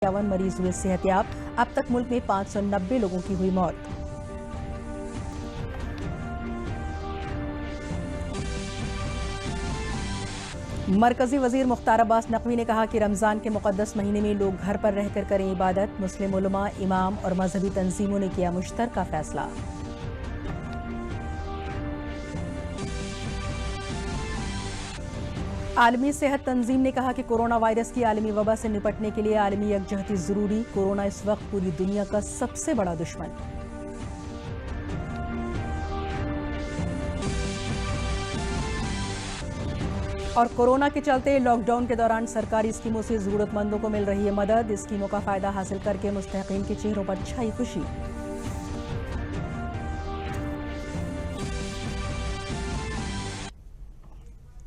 51 मरीज हुए सेहतयाब। अब तक मुल्क में 590 लोगों की हुई मौत। मरकजी वजीर मुख्तार अब्बास नकवी ने कहा कि रमजान के मुकद्दस महीने में लोग घर पर रहकर करें इबादत। मुस्लिम उलमा, इमाम और मजहबी तंजीमों ने किया मुश्तरका फैसला। आलमी सेहत तंजीम ने कहा कि कोरोना वायरस की आलमी वबा से निपटने के लिए आलमी यकजहती जरूरी। कोरोना इस वक्त पूरी दुनिया का सबसे बड़ा दुश्मन। और कोरोना के चलते लॉकडाउन के दौरान सरकारी स्कीमों से जरूरतमंदों को मिल रही है मदद। स्कीमों का फायदा हासिल करके मुस्तहिकीन के चेहरों पर छाई खुशी।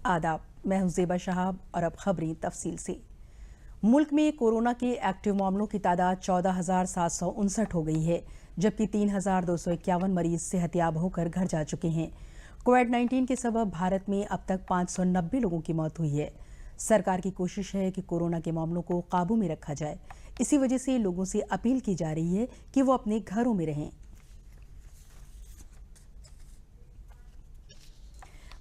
आदाब, मैं हूं ज़ेबा शहाब और अब खबरें तफसील से। मुल्क में कोरोना के एक्टिव मामलों की तादाद 14,759 हो गई है, जबकि 3,251 मरीज सेहतयाब होकर घर जा चुके हैं। कोविड-19 के सबब भारत में अब तक 590 लोगों की मौत हुई है। सरकार की कोशिश है कि कोरोना के मामलों को काबू में रखा जाए। इसी वजह से लोगों से अपील की जा रही है कि वो अपने घरों में रहें।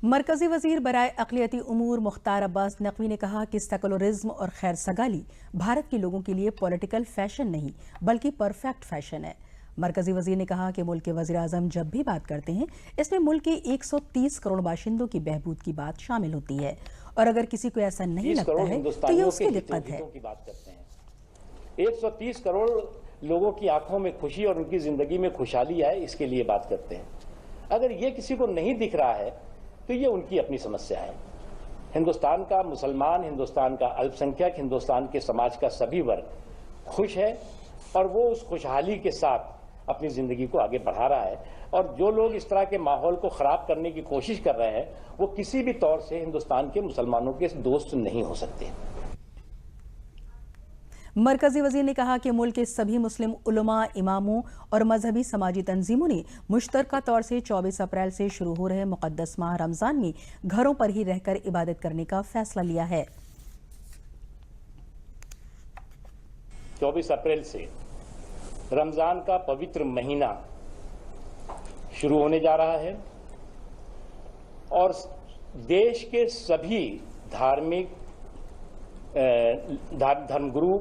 मरकजी वजीर बराए अक़लियती उमूर मुख्तार अब्बास नकवी ने कहा कि सेकुलरिज्म और खैर सगाली भारत के लोगों के लिए पॉलिटिकल फैशन नहीं बल्कि परफेक्ट फैशन है। मरकजी वजीर ने कहा कि मुल्क के वजीर आजम जब भी बात करते हैं इसमें मुल्क के 130 करोड़ बाशिंदों की बहबूद की बात शामिल होती है, और अगर किसी को ऐसा नहीं लगता है तो ये उसकी दिक्कत है। 130 करोड़ लोगों की आंखों में खुशी और उनकी जिंदगी में खुशहाली आए, इसके लिए बात करते हैं। अगर ये किसी को नहीं दिख रहा है तो ये उनकी अपनी समस्या है। हिंदुस्तान का मुसलमान, हिंदुस्तान का अल्पसंख्यक, हिंदुस्तान के समाज का सभी वर्ग खुश है और वो उस खुशहाली के साथ अपनी जिंदगी को आगे बढ़ा रहा है। और जो लोग इस तरह के माहौल को खराब करने की कोशिश कर रहे हैं वो किसी भी तौर से हिंदुस्तान के मुसलमानों के दोस्त नहीं हो सकते। मरकजी वजीर ने कहा कि मुल्क के सभी मुस्लिम उलमा, इमामों और मजहबी समाजी तंजीमों ने मुश्तरका तौर से 24 अप्रैल से शुरू हो रहे मुकद्दस माह रमजान में घरों पर ही रहकर इबादत करने का फैसला लिया है। 24 अप्रैल से रमजान का पवित्र महीना शुरू होने जा रहा है और देश के सभी धार्मिक धर्मगुरु,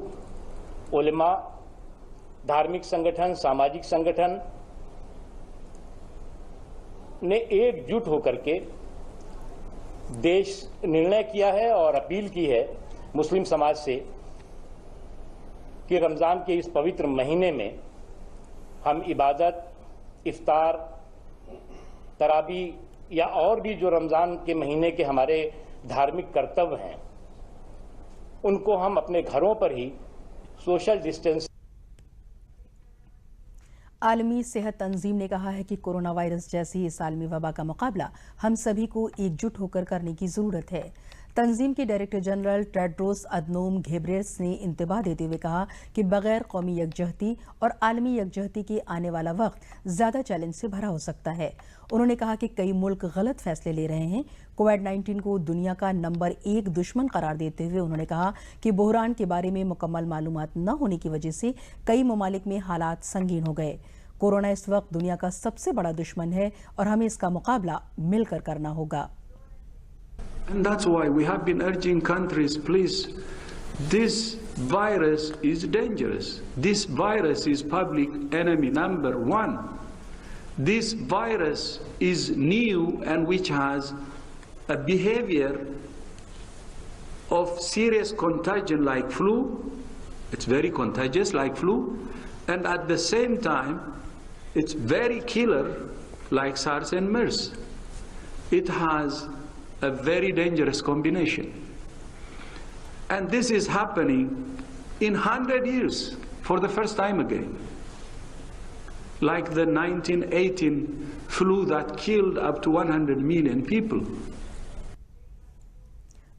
उलेमा, धार्मिक संगठन, सामाजिक संगठन ने एकजुट होकर के देश निर्णय किया है और अपील की है मुस्लिम समाज से कि रमजान के इस पवित्र महीने में हम इबादत, इफ्तार, तरावी या और भी जो रमजान के महीने के हमारे धार्मिक कर्तव्य हैं उनको हम अपने घरों पर ही सोशल डिस्टेंस। आलमी सेहत तंजीम ने कहा है कि कोरोना वायरस जैसी इस आलमी वबा का मुकाबला हम सभी को एकजुट होकर करने की जरूरत है। तंजीम के director general Tedros Adhanom Ghebreyesus ने इंतबाह देते हुए कहा कि बगैर कौमी यकजहती और आलमी यकजहती के आने वाला वक्त ज्यादा चैलेंज से भरा हो सकता है। उन्होंने कहा कि कई मुल्क गलत फैसले ले रहे हैं। कोविड-19 को दुनिया का नंबर 1 दुश्मन करार देते हुए उन्होंने कहा कि बहरान के बारे में मुकम्मल मालूमात न होने की वजह से कई ममालिक में हालात संगीन हो गए। कोरोना इस वक्त दुनिया का सबसे बड़ा दुश्मन है और हमें इसका मुकाबला मिलकर करना होगा। And that's why we have been urging countries, please, this virus is dangerous. This virus is public enemy number 1. This virus is new and which has a behavior of serious contagion like flu. It's very contagious like flu. And at the same time, it's very killer like SARS and MERS. It has a very dangerous combination. And this is happening in 100 years for the first time again. Like the 1918 flu that killed up to 100 million people.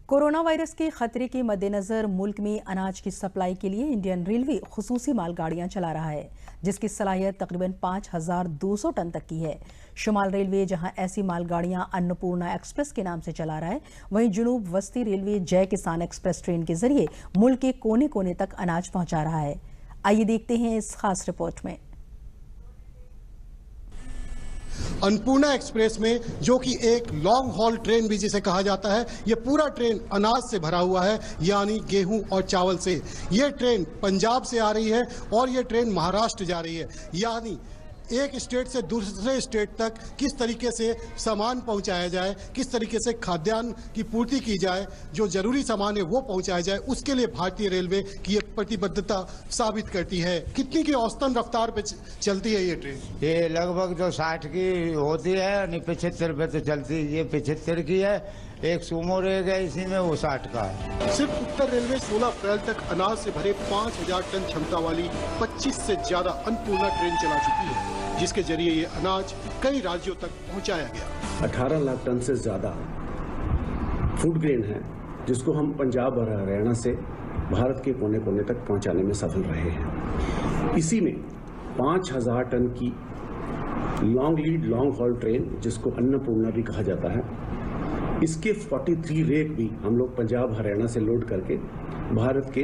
Corona virus के खतरे के मद्देनजर मुल्क में अनाज की supply के लिए इंडियन रेलवे खुसूसी मालगाड़ियां चला रहा है, जिसकी सलाहियत तकरीबन 5,200 टन तक की है। शुमाल रेलवे जहां ऐसी मालगाड़ियां अन्नपूर्णा एक्सप्रेस के नाम से चला रहा है, वहीं जुनूब वस्ती रेलवे जय किसान एक्सप्रेस ट्रेन के जरिए मुल्क के कोने कोने तक अनाज पहुंचा रहा है। आइए देखते हैं इस खास रिपोर्ट में। अन्नपूर्णा एक्सप्रेस में, जो कि एक लॉन्ग हॉल ट्रेन भी जिसे कहा जाता है, ये पूरा ट्रेन अनाज से भरा हुआ है, यानी गेहूं और चावल से। ये ट्रेन पंजाब से आ रही है और ये ट्रेन महाराष्ट्र जा रही है, यानी एक स्टेट से दूसरे स्टेट तक किस तरीके से सामान पहुंचाया जाए, किस तरीके से खाद्यान्न की पूर्ति की जाए, जो जरूरी सामान है वो पहुंचाया जाए, उसके लिए भारतीय रेलवे की एक प्रतिबद्धता साबित करती है। कितनी की औसतन रफ्तार पे चलती है ये ट्रेन? ये लगभग जो 60 की होती है, 75 पे तो चलती है। ये 75 की है, एक सूमो रह गया इसी में, वो 60 का है। सिर्फ उत्तर रेलवे 16 अप्रैल तक अनाज से भरे 5,000 टन क्षमता वाली 25 से ज्यादा अन्नपूर्णा ट्रेन चला चुकी है, जिसके जरिए ये अनाज कई राज्यों तक पहुंचाया गया। 18 लाख टन से ज्यादा फूड ग्रेन है, जिसको हम पंजाब और हरियाणा से भारत के कोने कोने तक पहुंचाने में सफल रहे हैं। इसी में 5,000 टन की long lead long haul train, जिसको अन्नपूर्णा भी कहा जाता है, इसके 43 रेक भी हम लोग पंजाब हरियाणा से लोड करके भारत के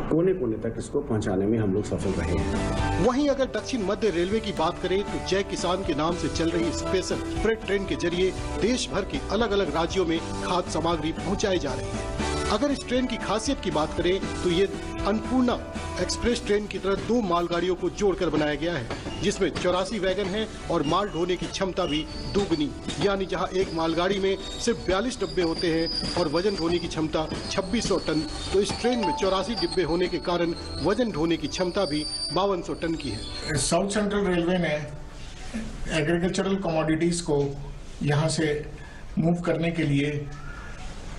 कोने कोने तक इसको पहुंचाने में हम लोग सफल रहे हैं। वहीं अगर दक्षिण मध्य रेलवे की बात करें तो जय किसान के नाम से चल रही स्पेशल फ्रेट ट्रेन के जरिए देश भर के अलग अलग राज्यों में खाद्य सामग्री पहुंचाई जा रही है। अगर इस ट्रेन की खासियत की बात करें तो ये अन्नपूर्णा एक्सप्रेस ट्रेन की तरह 2 मालगाड़ियों को जोड़कर बनाया गया है, जिसमें 84 वैगन हैं और माल ढोने की क्षमता भी दोगुनी, यानी जहां एक मालगाड़ी में सिर्फ 42 डिब्बे होते हैं और वजन ढोने की क्षमता 2600 टन, तो इस ट्रेन में 84 डिब्बे होने के कारण वजन ढोने की क्षमता भी 5200 टन की है। साउथ सेंट्रल रेलवे ने एग्रीकल्चरल कमोडिटीज को यहाँ से मूव करने के लिए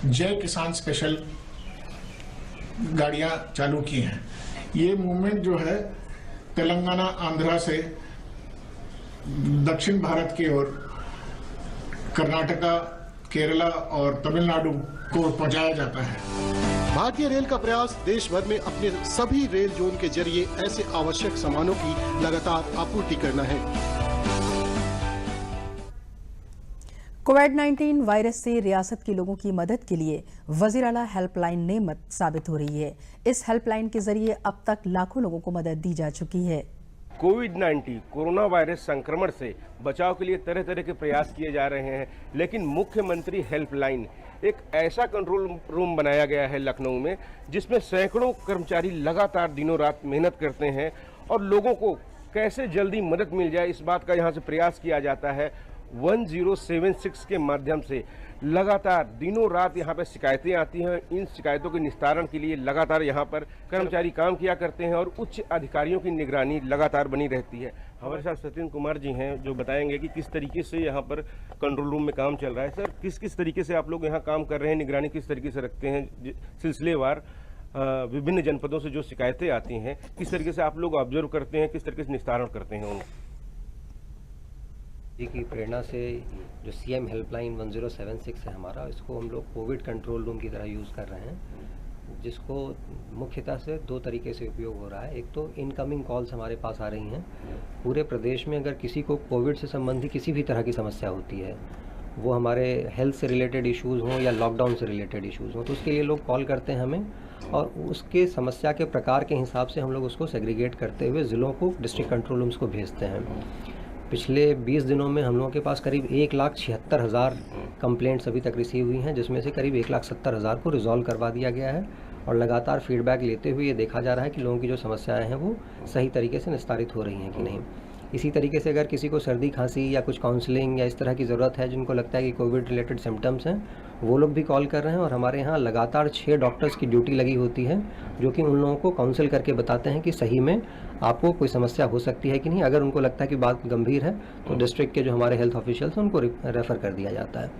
जय किसान स्पेशल गाड़ियां चालू की हैं। ये मूवमेंट जो है तेलंगाना, आंध्रा से दक्षिण भारत की ओर कर्नाटका, केरला और तमिलनाडु को पहुंचाया जाता है। भारतीय रेल का प्रयास देश भर में अपने सभी रेल जोन के जरिए ऐसे आवश्यक सामानों की लगातार आपूर्ति करना है। कोविड-19 वायरस से रियासत के लोगों की मदद के लिए वजीर आला हेल्पलाइन नेमत साबित हो रही है। इस हेल्पलाइन के जरिए अब तक लाखों लोगों को मदद दी जा चुकी है। कोविड-19 कोरोना वायरस संक्रमण से बचाव के लिए तरह तरह के प्रयास किए जा रहे हैं, लेकिन मुख्यमंत्री हेल्पलाइन एक ऐसा कंट्रोल रूम बनाया गया है लखनऊ में, जिसमें सैकड़ों कर्मचारी लगातार दिनों रात मेहनत करते हैं और लोगों को कैसे जल्दी मदद मिल जाए इस बात का यहाँ से प्रयास किया जाता है। 1076 के माध्यम से लगातार दिनों रात यहाँ पर शिकायतें आती हैं। इन शिकायतों के निस्तारण के लिए लगातार यहाँ पर कर्मचारी काम किया करते हैं और उच्च अधिकारियों की निगरानी लगातार बनी रहती है। हमारे साथ सत्येंद्र कुमार जी हैं, जो बताएंगे कि किस तरीके से यहाँ पर कंट्रोल रूम में काम चल रहा है। सर, किस किस तरीके से आप लोग यहाँ काम कर रहे हैं, निगरानी किस तरीके से रखते हैं? सिलसिलेवार विभिन्न जनपदों से जो शिकायतें आती हैं, किस तरीके से आप लोग ऑब्जर्व करते हैं, किस तरीके से निस्तारण करते हैं उनको? जी की प्रेरणा से जो सीएम हेल्पलाइन 1076 है हमारा, इसको हम लोग कोविड कंट्रोल रूम की तरह यूज़ कर रहे हैं, जिसको मुख्यतः से 2 तरीके से उपयोग हो रहा है। एक तो इनकमिंग कॉल्स हमारे पास आ रही हैं। पूरे प्रदेश में अगर किसी को कोविड से संबंधी किसी भी तरह की समस्या होती है, वो हमारे हेल्थ से रिलेटेड इश्यूज़ हों या लॉकडाउन से रिलेटेड इश्यूज़ हों, तो उसके लिए लोग कॉल करते हैं हमें और उसके समस्या के प्रकार के हिसाब से हम लोग उसको सेग्रीगेट करते हुए ज़िलों को, डिस्ट्रिक्ट कंट्रोल रूम्स को भेजते हैं। पिछले 20 दिनों में हम लोगों के पास करीब 1,76,000 कंप्लेंट्स अभी तक रिसीव हुई हैं, जिसमें से करीब 1,70,000 को रिजॉल्व करवा दिया गया है और लगातार फीडबैक लेते हुए ये देखा जा रहा है कि लोगों की जो समस्याएं हैं वो सही तरीके से निस्तारित हो रही हैं कि नहीं। इसी तरीके से अगर किसी को सर्दी खांसी या कुछ काउंसलिंग या इस तरह की ज़रूरत है, जिनको लगता है कि कोविड रिलेटेड सिम्टम्स हैं, वो लोग भी कॉल कर रहे हैं और हमारे यहाँ लगातार 6 डॉक्टर्स की ड्यूटी लगी होती है, जो कि उन लोगों को काउंसिल करके बताते हैं कि सही में आपको कोई समस्या हो सकती है कि नहीं। अगर उनको लगता है कि बात गंभीर है तो डिस्ट्रिक्ट के जो हमारे हेल्थ ऑफिशियल्स हैं उनको रेफ़र कर दिया जाता है।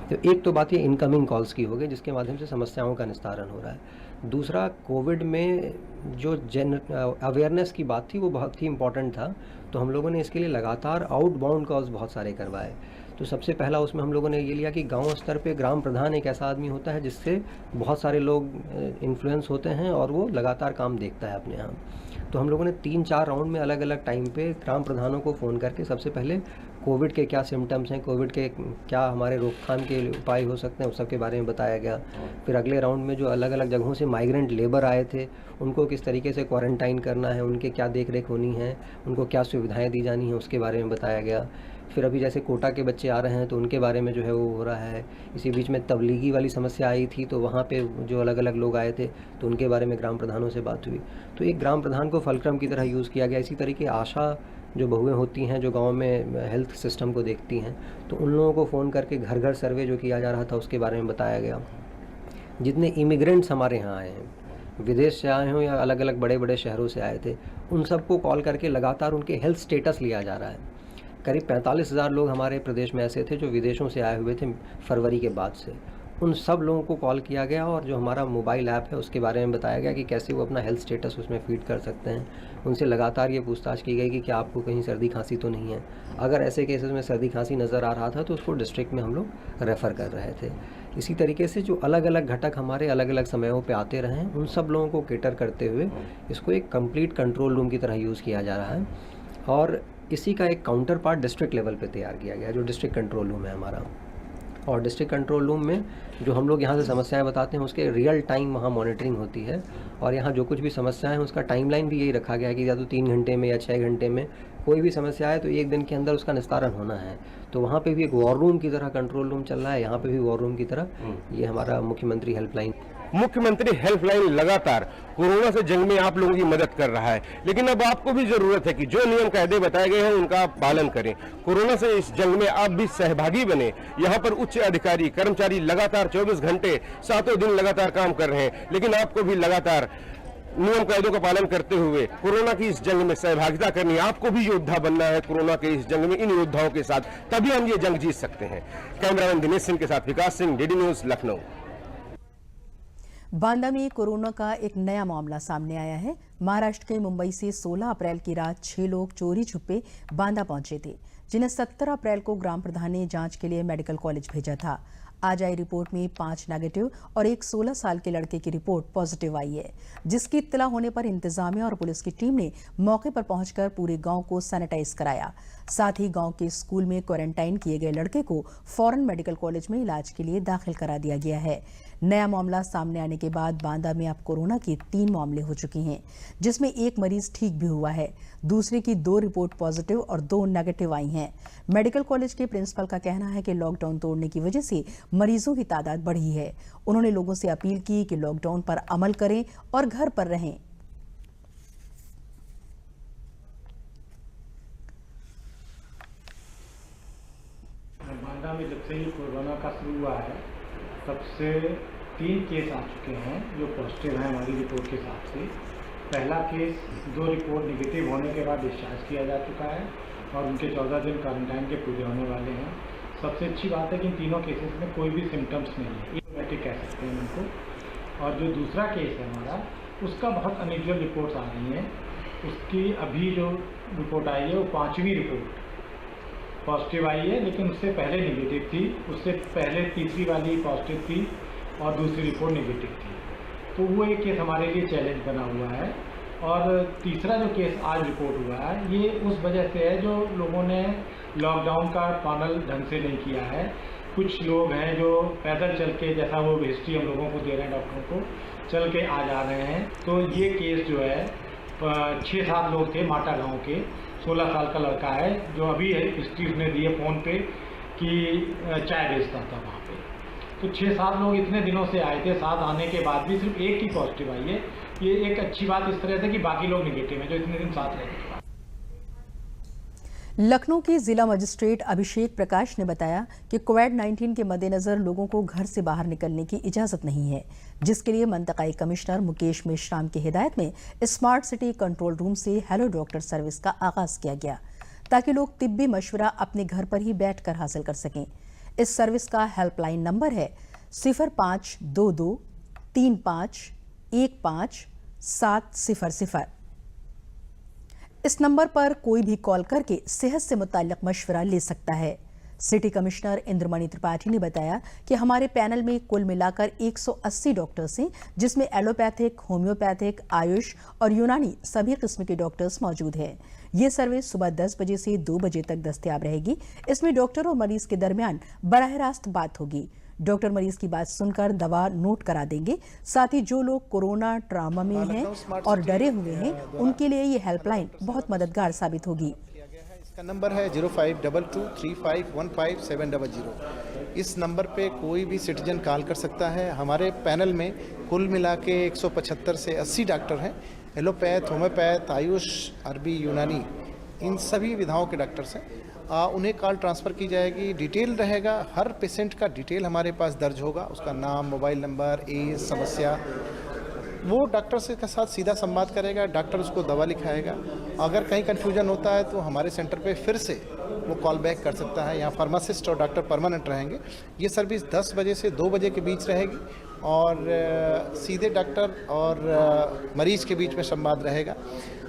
तो एक तो बात ये इनकमिंग कॉल्स की हो गई, जिसके माध्यम से समस्याओं का निस्तारण हो रहा है। दूसरा, कोविड में जो अवेयरनेस की बात थी वो बहुत ही इम्पॉर्टेंट था, तो हम लोगों ने इसके लिए लगातार आउटबाउंड कॉल्स बहुत सारे करवाए। तो सबसे पहला उसमें हम लोगों ने ये लिया कि गांव स्तर पे ग्राम प्रधान एक ऐसा आदमी होता है जिससे बहुत सारे लोग इन्फ्लुएंस होते हैं और वो लगातार काम देखता है अपने यहाँ। तो हम लोगों ने 3-4 राउंड में अलग अलग टाइम पे ग्राम प्रधानों को फ़ोन करके सबसे पहले कोविड के क्या सिम्टम्स हैं, कोविड के क्या हमारे रोकथाम के उपाय हो सकते हैं, उस सब के बारे में बताया गया। फिर अगले राउंड में जो अलग अलग जगहों से माइग्रेंट लेबर आए थे उनको किस तरीके से क्वारंटाइन करना है, उनके क्या देख रेख होनी है, उनको क्या सुविधाएं दी जानी हैं, उसके बारे में बताया गया। फिर अभी जैसे कोटा के बच्चे आ रहे हैं तो उनके बारे में जो है वो हो रहा है। इसी बीच में तबलीगी वाली समस्या आई थी तो वहाँ पे जो अलग अलग लोग आए थे तो उनके बारे में ग्राम प्रधानों से बात हुई। तो एक ग्राम प्रधान को फलक्रम की तरह यूज़ किया गया। इसी तरीके आशा जो बहुएं होती हैं जो गांव में हेल्थ सिस्टम को देखती हैं, तो उन लोगों को फ़ोन करके घर घर सर्वे जो किया जा रहा था उसके बारे में बताया गया। जितने इमिग्रेंट्स हमारे यहाँ आए हैं, विदेश से आए हों या अलग अलग बड़े बड़े शहरों से आए थे, उन सबको कॉल करके लगातार उनके हेल्थ स्टेटस लिया जा रहा है। करीब 45,000 लोग हमारे प्रदेश में ऐसे थे जो विदेशों से आए हुए थे फरवरी के बाद से। उन सब लोगों को कॉल किया गया और जो हमारा मोबाइल ऐप है उसके बारे में बताया गया कि कैसे वो अपना हेल्थ स्टेटस उसमें फीड कर सकते हैं। उनसे लगातार ये पूछताछ की गई कि क्या आपको कहीं सर्दी खांसी तो नहीं है। अगर ऐसे केसेस में सर्दी खांसी नज़र आ रहा था तो उसको डिस्ट्रिक्ट में हम लोग रेफ़र कर रहे थे। इसी तरीके से जो अलग अलग घटक हमारे अलग अलग समयों पे आते रहे हैं उन सब लोगों को केटर करते हुए इसको एक कंप्लीट कंट्रोल रूम की तरह यूज़ किया जा रहा है। और इसी का एक काउंटर पार्ट डिस्ट्रिक्ट लेवल पे तैयार किया गया जो डिस्ट्रिक्ट कंट्रोल रूम है हमारा। और डिस्ट्रिक्ट कंट्रोल रूम में जो हम लोग यहाँ से समस्याएं बताते हैं उसके रियल टाइम वहाँ मॉनिटरिंग होती है। और यहाँ जो कुछ भी समस्याएं हैं उसका टाइमलाइन भी यही रखा गया है कि या तो 3 घंटे में या 6 घंटे में कोई भी समस्या है तो 1 दिन के अंदर उसका निस्तारण होना है। तो वहाँ पे भी एक वॉर रूम की तरह कंट्रोल रूम चल रहा है, यहाँ पे भी वॉर रूम की तरह ये हमारा मुख्यमंत्री हेल्पलाइन। मुख्यमंत्री हेल्पलाइन लगातार कोरोना से जंग में आप लोगों की मदद कर रहा है, लेकिन अब आपको भी जरूरत है कि जो नियम कायदे बताए गए हैं उनका आप पालन करें। कोरोना से इस जंग में आप भी सहभागी बने। यहाँ पर उच्च अधिकारी कर्मचारी लगातार 24 घंटे 7 दिन लगातार काम कर रहे हैं, लेकिन आपको भी लगातार नियम कायदों का पालन करते हुए कोरोना की इस जंग में सहभागिता करनी है। आपको भी योद्धा बनना है कोरोना के इस जंग में इन योद्धाओं के साथ, तभी हम ये जंग जीत सकते हैं। कैमरामैन दिनेश सिंह के साथ विकास सिंह, डीडी न्यूज, लखनऊ। बांदा में कोरोना का एक नया मामला सामने आया है। महाराष्ट्र के मुंबई से 16 अप्रैल की रात 6 लोग चोरी छुपे बांदा पहुंचे थे, जिन्हें 17 अप्रैल को ग्राम प्रधान ने जांच के लिए मेडिकल कॉलेज भेजा था। आज आई रिपोर्ट में 5 नेगेटिव और एक 16 साल के लड़के की रिपोर्ट पॉजिटिव आई है, जिसकी इत्तला होने पर इंतजामिया और पुलिस की टीम ने मौके पर पहुंचकर पूरे गांव को सैनिटाइज कराया। साथ ही गांव के स्कूल में क्वारंटाइन किए गए लड़के को फौरन मेडिकल कॉलेज में इलाज के लिए दाखिल करा दिया गया है। नया मामला सामने आने के बाद बांदा में अब कोरोना के 3 मामले हो चुके हैं, जिसमें एक मरीज ठीक भी हुआ है, दूसरे की 2 रिपोर्ट पॉजिटिव और 2 नेगेटिव आई हैं। मेडिकल कॉलेज के प्रिंसिपल का कहना है कि लॉकडाउन तोड़ने की वजह से मरीजों की तादाद बढ़ी है। उन्होंने लोगों से अपील की कि लॉकडाउन पर अमल करें और घर पर रहें। बांदा में जब से ही कोरोना का शुरू हुआ है तब से 3 केस आ चुके हैं जो पॉजिटिव हैं हमारी रिपोर्ट के हिसाब से। पहला केस 2 रिपोर्ट नेगेटिव होने के बाद डिस्चार्ज किया जा चुका है और उनके 14 दिन क्वारंटाइन के पूरे होने वाले हैं। सबसे अच्छी बात है कि इन तीनों केसेस में कोई भी सिम्टम्स नहीं है, एसिम्प्टोमेटिक कह सकते हैं उनको। और जो दूसरा केस है हमारा, उसका बहुत अनयूजुअल रिपोर्ट्स आ रही हैं। उसकी अभी जो रिपोर्ट आई है वो 5वीं रिपोर्ट पॉजिटिव आई है, लेकिन उससे पहले नेगेटिव थी, उससे पहले तीसरी वाली पॉजिटिव थी और दूसरी रिपोर्ट नेगेटिव थी। तो वो एक केस हमारे लिए चैलेंज बना हुआ है। और तीसरा जो केस आज रिपोर्ट हुआ है ये उस वजह से है जो लोगों ने लॉकडाउन का पालन ढंग से नहीं किया है। कुछ लोग हैं जो पैदल चल के, जैसा वो हिस्ट्री हम लोगों को दे रहे हैं डॉक्टरों को, चल के आ जा रहे हैं। तो ये केस जो है 6-7 लोग थे माटा गांव के, 16 साल का लड़का है जो अभी हिस्ट्री उसने दी है फ़ोन पे कि चाय बेचता था वहाँ पे। तो 6-7 लोग इतने दिनों से आए थे, साथ आने के बाद भी सिर्फ एक ही पॉजिटिव आई है। ये एक अच्छी बात इस तरह से कि बाकी लोग नेगेटिव हैं जो इतने दिन साथ रहे थे। लखनऊ के जिला मजिस्ट्रेट अभिषेक प्रकाश ने बताया कि कोविड-19 के मद्देनजर लोगों को घर से बाहर निकलने की इजाजत नहीं है, जिसके लिए मंतकाई कमिश्नर मुकेश मेश्राम की हिदायत में स्मार्ट सिटी कंट्रोल रूम से हेलो डॉक्टर सर्विस का आगाज किया गया, ताकि लोग तिब्बी मशवरा अपने घर पर ही बैठकर हासिल कर सकें। इस सर्विस का हेल्पलाइन नंबर है 0522 35 15 700। इस नंबर पर कोई भी कॉल करके सेहत से मुताल्लिक मशवरा ले सकता है। सिटी कमिश्नर इंद्रमणि त्रिपाठी ने बताया कि हमारे पैनल में कुल मिलाकर 180 डॉक्टर्स हैं, जिसमें एलोपैथिक, होम्योपैथिक, आयुष और यूनानी सभी किस्म के डॉक्टर्स मौजूद हैं। ये सर्वे सुबह 10 बजे से 2 बजे तक दस्तयाब रहेगी। इसमें डॉक्टर और मरीज के दरमियान बराह रास्त बात होगी। डॉक्टर मरीज की बात सुनकर दवा नोट करा देंगे। साथ ही जो लोग कोरोना ट्रामा में हैं और डरे हुए हैं, उनके लिए ये हेल्पलाइन बहुत मददगार साबित होगी। इसका नंबर है 0522351570। इस नंबर पे कोई भी सिटीजन कॉल कर सकता है। हमारे पैनल में कुल मिला के 175 से 80 डॉक्टर हैं। एलोपैथ, होम्योपैथ, आयुष, अरबी, यूनानी, इन सभी विधाओं के डॉक्टर्स हैं। उन्हें कॉल ट्रांसफ़र की जाएगी। डिटेल रहेगा, हर पेशेंट का डिटेल हमारे पास दर्ज होगा, उसका नाम, मोबाइल नंबर, एज, समस्या। वो डॉक्टर से के साथ सीधा संवाद करेगा, डॉक्टर उसको दवा लिखाएगा। अगर कहीं कन्फ्यूजन होता है तो हमारे सेंटर पे फिर से वो कॉल बैक कर सकता है। यहाँ फार्मासिस्ट और डॉक्टर परमानेंट रहेंगे। ये सर्विस 10 बजे से 2 बजे के बीच रहेगी और सीधे डॉक्टर और मरीज के बीच में संवाद रहेगा।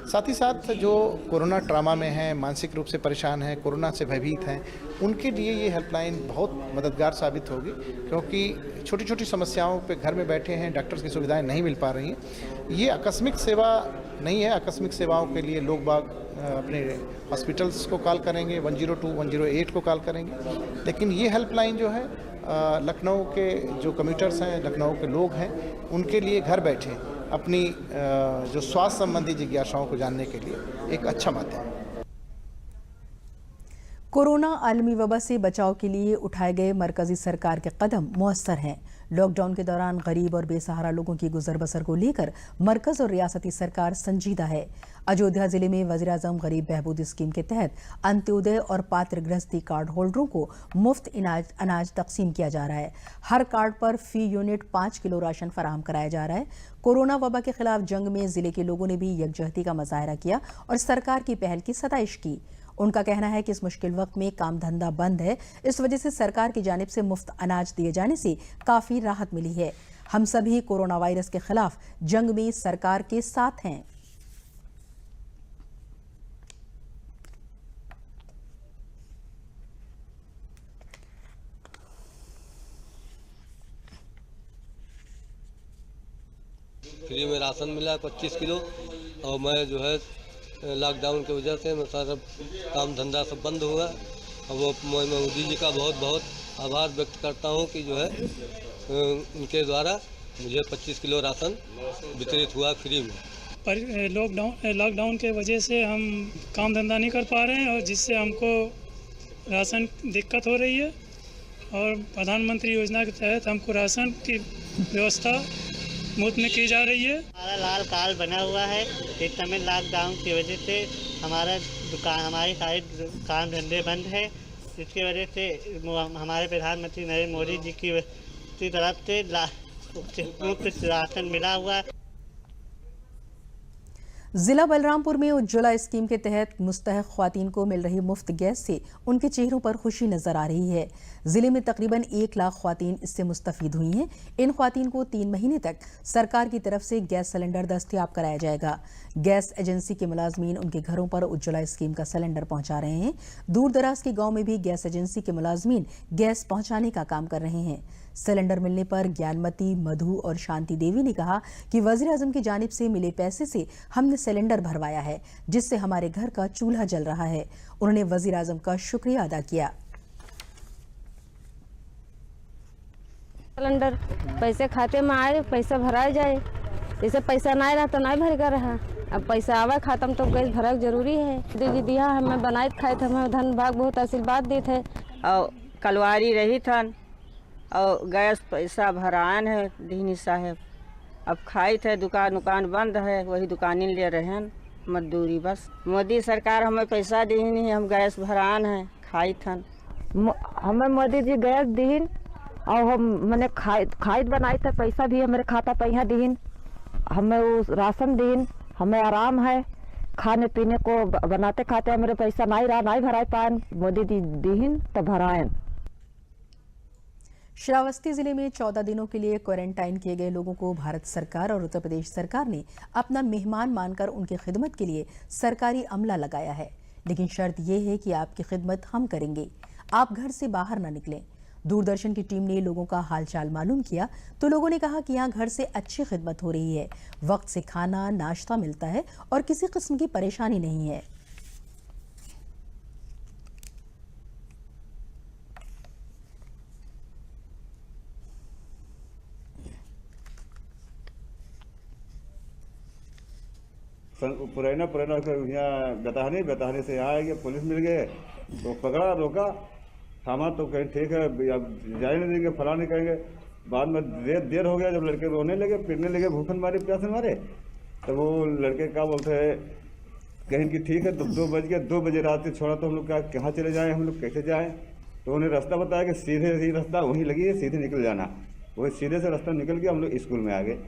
साथ ही साथ जो कोरोना ट्रामा में हैं, मानसिक रूप से परेशान हैं, कोरोना से भयभीत हैं, उनके लिए ये हेल्पलाइन बहुत मददगार साबित होगी, क्योंकि छोटी छोटी समस्याओं पे घर में बैठे हैं, डॉक्टर्स की सुविधाएं नहीं मिल पा रही हैं। ये आकस्मिक सेवा नहीं है। आकस्मिक सेवाओं के लिए लोग बाग अपने हॉस्पिटल्स को कॉल करेंगे, 102, 108 को कॉल करेंगे। लेकिन ये हेल्पलाइन जो है लखनऊ के जो कम्यूटर्स हैं, लखनऊ के लोग हैं, उनके लिए घर बैठे अपनी जो स्वास्थ्य संबंधी जिज्ञासाओं को जानने के लिए एक अच्छा माध्यम है। कोरोना आलमी वबा से बचाव के लिए उठाए गए मरकजी सरकार के कदम मौसर हैं। लॉकडाउन के दौरान गरीब और बेसहारा लोगों की गुजर बसर को लेकर मरकज और रियासती सरकार संजीदा है। अयोध्या जिले में वज़ीर-ए-आज़म गरीब बहबूद स्कीम के तहत अंत्योदय और पात्र गृहस्थी कार्ड होल्डरों को मुफ्त अनाज तकसीम किया जा रहा है। हर कार्ड पर फी यूनिट 5 किलो राशन फराहम कराया जा रहा है। कोरोना वबा के खिलाफ जंग में जिले के लोगों ने भी यकजहती का मुजाहरा किया और सरकार की पहल की सताइश की। उनका कहना है कि इस मुश्किल वक्त में काम धंधा बंद है, इस वजह से सरकार की जानिब से मुफ्त अनाज दिए जाने से काफ़ी राहत मिली है। हम सभी कोरोना वायरस के खिलाफ जंग में सरकार के साथ हैं। फ्री में राशन मिला 25 किलो और मैं जो है लॉकडाउन की वजह से सारा काम धंधा सब बंद हुआ और वो मैं मोदी जी का बहुत बहुत आभार व्यक्त करता हूँ कि जो है उनके द्वारा मुझे 25 किलो राशन वितरित हुआ फ्री में। पर लॉकडाउन के वजह से हम काम धंधा नहीं कर पा रहे हैं और जिससे हमको राशन दिक्कत हो रही है और प्रधानमंत्री योजना के तहत हमको राशन की व्यवस्था मुफ्त में की जा रही है। हमारा लाल कार्ड बना हुआ है। इस समय लॉकडाउन की वजह से हमारी सारी काम धंधे बंद है। इसकी वजह से हमारे प्रधानमंत्री नरेंद्र मोदी जी की तरफ से मुफ्त राशन मिला हुआ है। जिला बलरामपुर में उज्ज्वला स्कीम के तहत मुस्तहक ख्वातीन को मिल रही मुफ्त गैस से उनके चेहरों पर खुशी नजर आ रही है। जिले में तकरीबन 1 लाख ख्वातीन इससे मुस्तफीद हुई हैं। इन ख्वातीन को 3 महीने तक सरकार की तरफ से गैस सिलेंडर दस्तयाब कराया जाएगा। गैस एजेंसी के मुलाजमीन उनके घरों पर उज्ज्वला स्कीम का सिलेंडर पहुंचा रहे हैं। दूर दराज के गाँव में भी गैस एजेंसी के मुलाजमीन गैस पहुंचाने का काम कर रहे हैं। सिलेंडर मिलने पर ज्ञानमती, मधु और शांति देवी ने कहा कि वज़ीर-ए-आज़म की जानिब से मिले पैसे से हमने सिलेंडर भरवाया है, जिससे हमारे घर का चूल्हा जल रहा है। उन्होंने वज़ीर-ए-आज़म का शुक्रिया अदा किया। सिलेंडर पैसे खाते में आए, पैसा भराया जाए। जैसे पैसा नहीं रहा तो नहीं भरेगा रहा। अब पैसा आवा खाता में तो गैस भरा जरूरी है। दीदी दिया हमें बनाए खाए थे, हमें धन भाग बहुत आशीर्वाद दी थे और कलवारी रही थन और गैस पैसा भरान है दीनी साहब। अब खाई थे, दुकान बंद है, वही दुकानें ले रहे हैं मजदूरी बस। मोदी सरकार हमें पैसा दी नहीं, हम गैस भरान है खाई थन। हमें मोदी जी गैस दीन और हम मैंने खाद बनाई थे, पैसा भी हमारे खाता पे यहाँ दीन, हमें वो राशन दीन, हमें आराम है खाने पीने को बनाते खाते। हमारे पैसा नहीं रहा, नहीं भराए पान, मोदी जी दीन तो भराएं। श्रावस्ती जिले में 14 दिनों के लिए क्वारंटाइन किए गए लोगों को भारत सरकार और उत्तर प्रदेश सरकार ने अपना मेहमान मानकर उनकी खिदमत के लिए सरकारी अमला लगाया है। लेकिन शर्त यह है कि आपकी खिदमत हम करेंगे। आप घर से बाहर न निकलें। दूरदर्शन की टीम ने लोगों का हालचाल मालूम किया तो लोगों ने कहा कि यहाँ घर से अच्छी खिदमत हो रही है, वक्त से खाना नाश्ता मिलता है और किसी किस्म की परेशानी नहीं है। पुराना यहाँ बताने से यहाँ आएंगे, पुलिस मिल गए तो पकड़ा, रोका, थामा तो कहीं ठीक है अब जाने नहीं देंगे, फला नहीं कहेंगे। बाद में देर हो गया, जब लड़के रोने लगे, पिटने लगे, भूखन मारे, प्यासे मारे, तो वो लड़के क्या बोलते हैं, कहें कि ठीक है तो 2 बज गए, 2 बजे रात से छोड़ा तो हम लोग क्या कहाँ चले जाएँ, हम लोग कैसे जाएँ। तो उन्हें रास्ता बताया कि सीधे ही रास्ता वहीं लगी है, सीधे निकल जाना। वही सीधे से रास्ता निकल के हम लोग स्कूल में आ गए।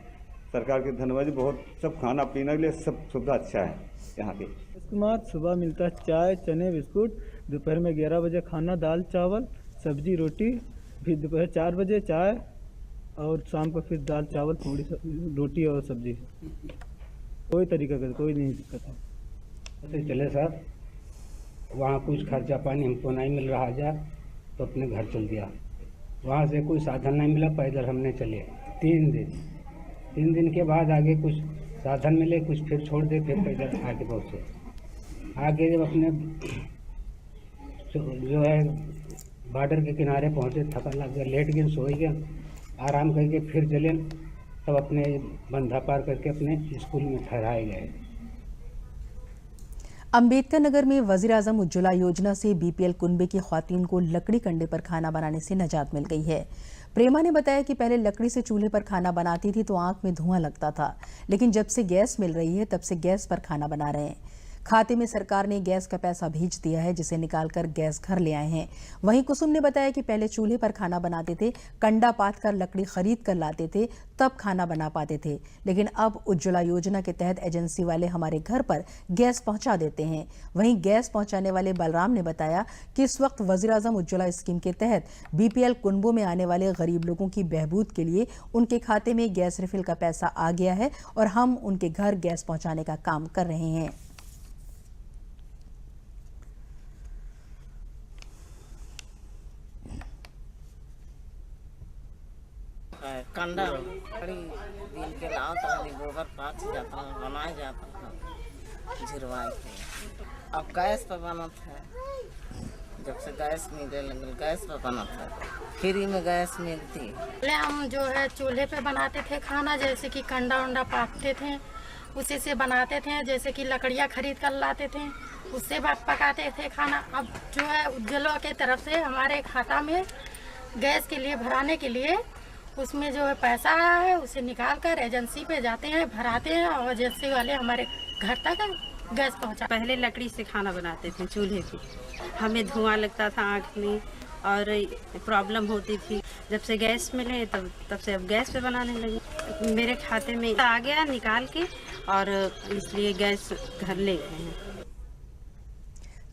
सरकार की धन्यवाद, बहुत सब खाना पीने के लिए सब सुविधा अच्छा है यहाँ की। इसके बाद सुबह मिलता है चाय, चने, बिस्कुट, दोपहर में 11 बजे खाना, दाल चावल सब्जी रोटी, फिर दोपहर 4 बजे चाय और शाम को फिर दाल चावल थोड़ी रोटी और सब्जी। कोई तरीका का कोई नहीं दिक्कत है। ऐसे चले साहब, वहाँ कुछ खर्चा पानी हमको नहीं मिल रहा जा तो अपने घर चल दिया। वहाँ से कोई साधन नहीं मिला, पैदल हमने चले 3 दिन के बाद आगे कुछ साधन मिले, कुछ फिर छोड़ दे, फिर पैदल आगे पहुँचे। आगे जब अपने जो है बॉर्डर के किनारे पहुँचे, थका लग गया, लेट गए, सो गए, आराम करके फिर चले, तब अपने बंधा पार करके अपने स्कूल में ठहराए गए। अंबेडकर नगर में वज़ीर-ए-आज़म उज्ज्वला योजना से बीपीएल कुनबे की ख्वातीन को लकड़ी कंडे पर खाना बनाने से निजात मिल गई है। प्रेमा ने बताया कि पहले लकड़ी से चूल्हे पर खाना बनाती थी तो आंख में धुआं लगता था, लेकिन जब से गैस मिल रही है तब से गैस पर खाना बना रहे हैं। खाते में सरकार ने गैस का पैसा भेज दिया है, जिसे निकालकर गैस घर ले आए हैं। वहीं कुसुम ने बताया कि पहले चूल्हे पर खाना बनाते थे, कंडा पात कर लकड़ी खरीद कर लाते थे, तब खाना बना पाते थे, लेकिन अब उज्ज्वला योजना के तहत एजेंसी वाले हमारे घर पर गैस पहुंचा देते हैं। वहीं गैस पहुंचाने वाले बलराम ने बताया कि इस वक्त वज़ीर-ए-आज़म उज्ज्वला स्कीम के तहत बीपीएल कुनबों में आने वाले गरीब लोगों की बहबूद के लिए उनके खाते में गैस रिफिल का पैसा आ गया है और हम उनके घर गैस पहुंचाने का काम कर रहे हैं। कंडा बड़ी दिन के लाओ तो गोबर पात जाता है, बनाया जाता है झिरवाई के। अब गैस पर बनत है, जब से गैस मिले लगे गैस पर बनत है, फ्री में गैस मिलती है। पहले हम जो है चूल्हे पे बनाते थे खाना, जैसे कि कंडा उंडा पाटते थे, उसी से बनाते थे, जैसे कि लकड़ियाँ खरीद कर लाते थे, उससे पकाते थे खाना। अब जो है उज्ज्वला के तरफ से हमारे खाता में गैस के लिए भराने के लिए उसमें जो है पैसा आया है, उसे निकाल कर एजेंसी पे जाते हैं, भराते हैं और एजेंसी वाले हमारे घर तक गैस पहुंचा। पहले लकड़ी से खाना बनाते थे चूल्हे पे, हमें धुआं लगता था आँख में और प्रॉब्लम होती थी। जब से गैस मिले तब से अब गैस पे बनाने लगे। मेरे खाते में आ गया निकाल के और इसलिए गैस घर ले गए हैं।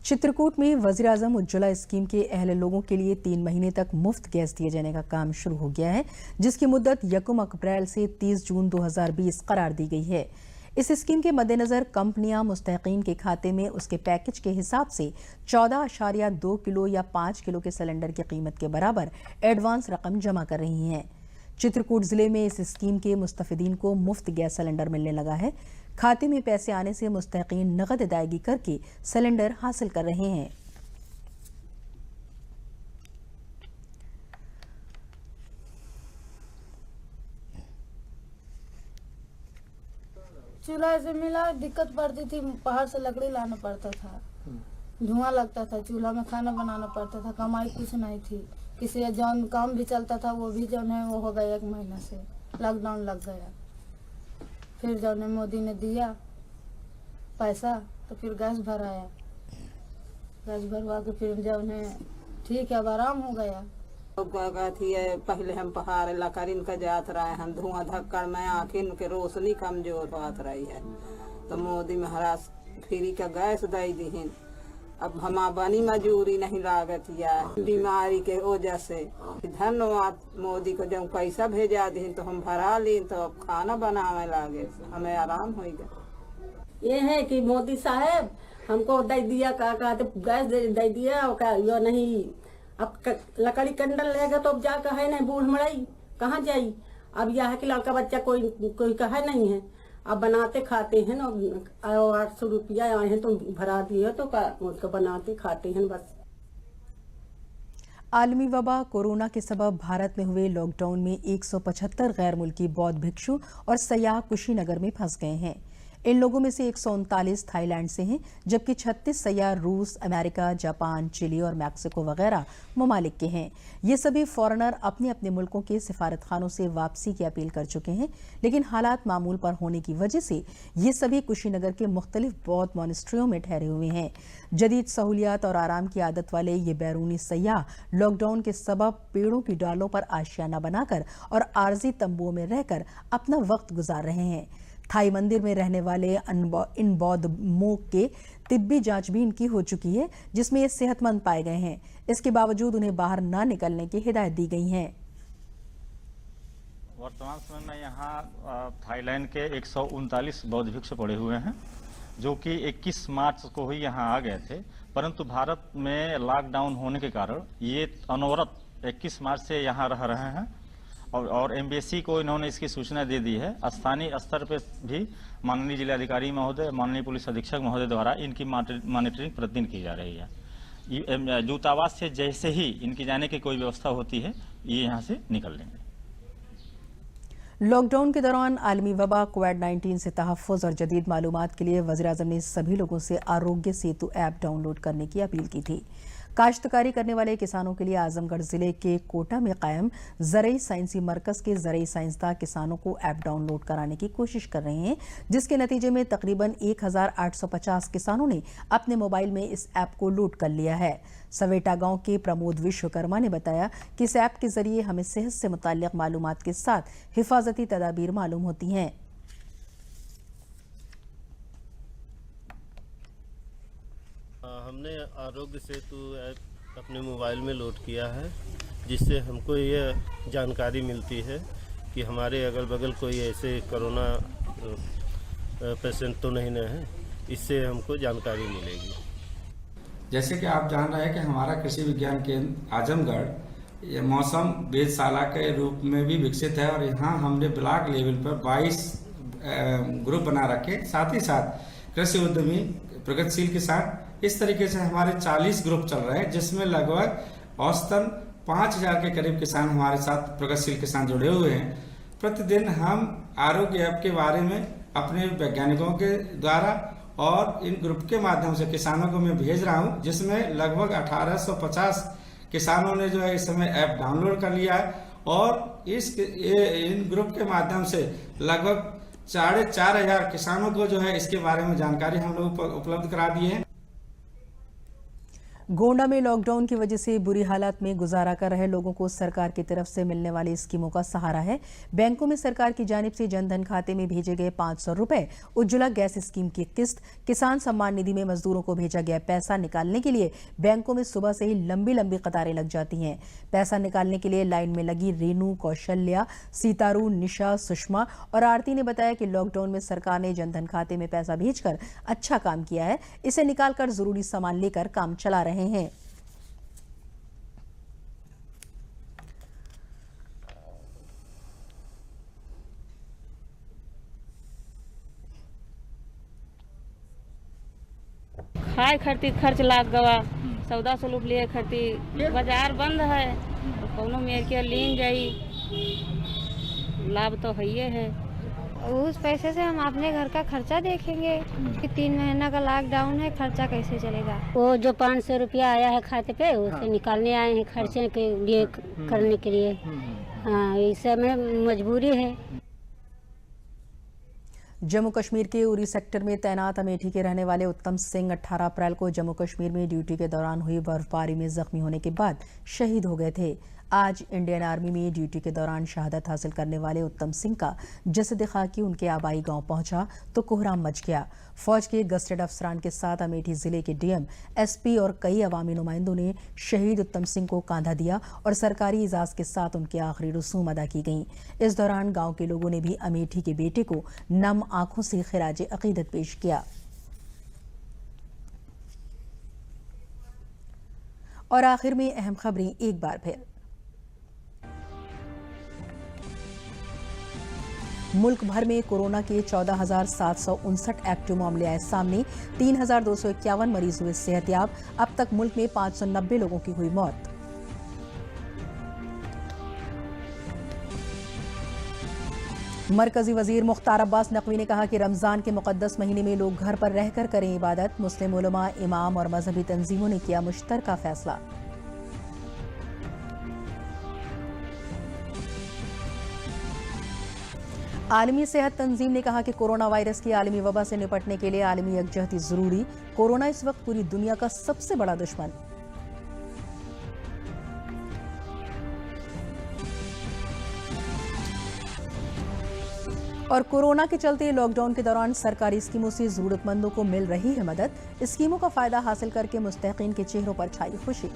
चित्रकूट में वज़ीर-ए-आज़म उज्ज्वला स्कीम के अहले लोगों के लिए 3 महीने तक मुफ्त गैस दिए जाने का काम शुरू हो गया है, जिसकी मुद्दत 1 अप्रैल से 30 जून 2020 करार दी गई है। इस स्कीम के मद्देनजर कंपनियां मुस्तहिकीन के खाते में उसके पैकेज के हिसाब से 14.2 किलो या 5 किलो के सिलेंडर की कीमत के बराबर एडवांस रकम जमा कर रही हैं। चित्रकूट जिले में इस स्कीम के मुस्तफिदीन को मुफ्त गैस सिलेंडर मिलने लगा है। खाते में पैसे आने से मुस्तहिकीन नकद अदायगी करके सिलेंडर हासिल कर रहे हैं। चूल्हा से मिला, दिक्कत पड़ती थी, पहाड़ से लकड़ी लाना पड़ता था, धुआं लगता था, चूल्हा में खाना बनाना पड़ता था, कमाई कुछ नहीं थी। किसी जौन काम भी चलता था वो भी जौन है वो हो गया 1 महीना से, लॉकडाउन लग गया। फिर जौन है मोदी ने दिया पैसा तो फिर गैस भराया, गैस भरवा के फिर जौन है ठीक है अब आराम हो गया। थी पहले हम पहाड़ लकड़िन का जात रहे, हम धुआं धक्कड़ में आँखिन के रोशनी कमजोर बात रही है, तो मोदी महाराज फ्री का गैस दे दीन। अब हम बनी मजूरी नहीं लागत या बीमारी के वजह से। धन्यवाद मोदी को, जब पैसा भेजा दी तो हम भरा ली तो अब खाना बनावे लागे, हमें आराम हो गया। ये है कि मोदी साहब हमको दे दिया का तो गैस दे दिया, यो नहीं अब लकड़ी कंडल लेगा तो अब जा कहे नहीं बूढ़ मड़ई कहाँ जाई। अब यह है कि लड़का बच्चा कोई कहे नहीं है। अब बनाते खाते हैं ना, 800 रुपया आए हैं तो भरा दिए तो उसको बनाते खाते हैं बस। आलमी वबा कोरोना के सबब भारत में हुए लॉकडाउन में 175 गैर मुल्की बौद्ध भिक्षु और सयाह कुशीनगर में फंस गए हैं। इन लोगों में से 139 थाईलैंड से हैं, जबकि 36 सयाह रूस, अमेरिका, जापान, चिली और मैक्सिको वगैरह ममालिक के हैं। ये सभी फॉरेनर अपने अपने मुल्कों के सिफारतखानों से वापसी की अपील कर चुके हैं, लेकिन हालात मामूल पर होने की वजह से ये सभी कुशीनगर के मुख्तलिफ बौद्ध मॉनेस्ट्रियों में ठहरे हुए हैं। जदीद सहूलियात और आराम की आदत वाले ये बैरूनी सयाह लॉकडाउन के सबब पेड़ों की डालों पर आशियाना बनाकर और आरजी तंबुओं में रहकर अपना वक्त गुजार रहे हैं। थाई मंदिर में रहने वाले इन बौद्ध मोक के तिब्बी जांच भी इनकी हो चुकी है, जिसमें ये सेहतमंद पाए गए हैं। इसके बावजूद उन्हें बाहर न निकलने की हिदायत दी गई है। वर्तमान समय में यहाँ थाईलैंड के 139 बौद्ध भिक्षु पड़े हुए हैं, जो कि 21 मार्च को ही यहाँ आ गए थे, परंतु भारत में लॉकडाउन होने के कारण ये अनवरत 21 मार्च से यहाँ रह रहे हैं और एम्बेसी को इन्होंने इसकी सूचना दे दी है। स्थानीय स्तर पर भी माननीय जिलाधिकारी महोदय, माननीय पुलिस अधीक्षक महोदय द्वारा इनकी मॉनिटरिंग प्रतिदिन की जा रही है। दूतावास से जैसे ही इनकी जाने की कोई व्यवस्था होती है, ये यहाँ से निकल लेंगे। लॉकडाउन के दौरान आलमी वबा कोविड-19 से तहफ़्फ़ुज़ और जदीद मालूमात के लिए वज़ीर-ए-आज़म ने सभी लोगों से आरोग्य सेतु ऐप डाउनलोड करने की अपील की थी। काश्तकारी करने वाले किसानों के लिए आजमगढ़ जिले के कोटा में कायम ज़रई साइंसी मरकज़ के ज़रई साइंसदान किसानों को ऐप डाउनलोड कराने की कोशिश कर रहे हैं, जिसके नतीजे में तकरीबन 1850 किसानों ने अपने मोबाइल में इस ऐप को लोड कर लिया है। सवेटा गांव के प्रमोद विश्वकर्मा ने बताया कि इस ऐप के जरिए हमें सेहत से मुताल्लिक़ मालूमात के साथ हिफाजती तदाबीर मालूम होती हैं। हमने आरोग्य सेतु ऐप अपने मोबाइल में लोड किया है, जिससे हमको ये जानकारी मिलती है कि हमारे अगल बगल कोई ऐसे कोरोना पेशेंट तो नहीं है। इससे हमको जानकारी मिलेगी। जैसे कि आप जान रहे हैं कि हमारा कृषि विज्ञान केंद्र आजमगढ़ ये मौसम वेधशाला के रूप में भी विकसित है और यहाँ हमने ब्लॉक लेवल पर 22 ग्रुप बना रखे, साथ ही साथ कृषि उद्यमी, प्रगतिशील किसान, इस तरीके से हमारे 40 ग्रुप चल रहे हैं, जिसमें लगभग औसतन 5000 के करीब किसान हमारे साथ प्रगतिशील किसान जुड़े हुए हैं। प्रतिदिन हम आरोग्य ऐप के बारे में अपने वैज्ञानिकों के द्वारा और इन ग्रुप के माध्यम से किसानों को मैं भेज रहा हूं, जिसमें लगभग 1850 किसानों ने जो है इस समय ऐप डाउनलोड कर लिया है और इन ग्रुप के माध्यम से लगभग 4500 किसानों को जो है इसके बारे में जानकारी हम लोग उपलब्ध करा दी है। गोंडा में लॉकडाउन की वजह से बुरी हालत में गुजारा कर रहे लोगों को सरकार की तरफ से मिलने वाली स्कीमों का सहारा है। बैंकों में सरकार की जानिब से जनधन खाते में भेजे गए 500 रुपए, उज्ज्वला गैस स्कीम की किस्त, किसान सम्मान निधि में मजदूरों को भेजा गया पैसा निकालने के लिए बैंकों में सुबह से ही लंबी लंबी कतारें लग जाती हैं। पैसा निकालने के लिए लाइन में लगी रेनू, कौशल्या, सीतारू, निशा, सुषमा और आरती ने बताया कि लॉकडाउन में सरकार ने जनधन खाते में पैसा भेजकर अच्छा काम किया है। इसे निकालकर जरूरी सामान लेकर काम चला रहे हैं। खाए खर्ची खर्च लाग गवा, सौदा सलूप लिए खर्ची, बाजार बंद है, कोनो मेर के लीन जाई, लाभ तो है। उस पैसे से हम अपने घर का खर्चा देखेंगे कि 3 महीना का लॉकडाउन है, खर्चा कैसे चलेगा। वो जो 500 रुपया आया है खाते पे, उसे निकालने आए हैं खर्चे के लिए, करने के लिए। हाँ, इस समय मजबूरी है। जम्मू कश्मीर के उरी सेक्टर में तैनात अमेठी के रहने वाले उत्तम सिंह 18 अप्रैल को जम्मू कश्मीर में ड्यूटी के दौरान हुई बर्फबारी में जख्मी होने के बाद शहीद हो गए थे। आज इंडियन आर्मी में ड्यूटी के दौरान शहादत हासिल करने वाले उत्तम सिंह का जसद खाकी उनके आबाई गांव पहुंचा तो कोहराम मच गया। फौज के गस्टेड अफसरान के साथ अमेठी जिले के डीएम, एसपी और कई अवामी नुमाइंदों ने शहीद उत्तम सिंह को कांधा दिया और सरकारी इजाज के साथ उनकी आखिरी रसूम अदा की गई। इस दौरान गांव के लोगों ने भी अमेठी के बेटे को नम आंखों से खिराज अकीदत पेश किया। और आखिर में अहम खबरें एक बार फिर। मुल्क भर में कोरोना के 14,759 एक्टिव मामले आए सामने, 3,251 मरीज हुए सेहतयाब। अब तक मुल्क में 590 लोगों की हुई मौत। मरकजी वजीर मुख्तार अब्बास नकवी ने कहा कि रमजान के मुकद्दस महीने में लोग घर पर रहकर करें इबादत। मुस्लिम उलमा, इमाम और मजहबी तंजीमों ने किया मुश्तरका फैसला। आलमी सेहत तंजीम ने कहा कि कोरोना वायरस की आलमी वबा से निपटने के लिए आलमी यकजहती जरूरी। कोरोना इस वक्त पूरी दुनिया का सबसे बड़ा दुश्मन। और कोरोना के चलते लॉकडाउन के दौरान सरकारी स्कीमों से जरूरतमंदों को मिल रही है मदद। स्कीमों का फायदा हासिल करके मुस्तहिकीन के चेहरों पर छाई खुशी।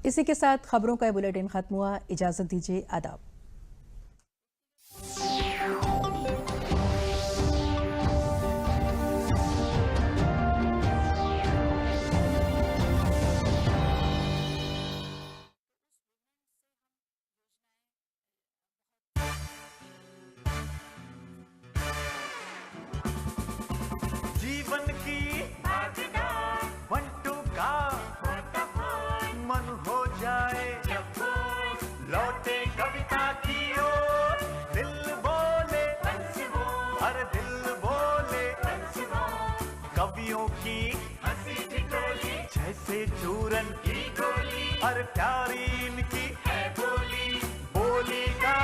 इसी के साथ खबरों का बुलेटिन खत्म हुआ। इजाजत दीजिए, आदाब। जीवन की बंटू का मन हो जाए लौटे कविता की ओर, दिल बोले हर दिल बोले कवियों की हंसी ठिठोली जैसे चूरन की गोली, हर प्यारी इनकी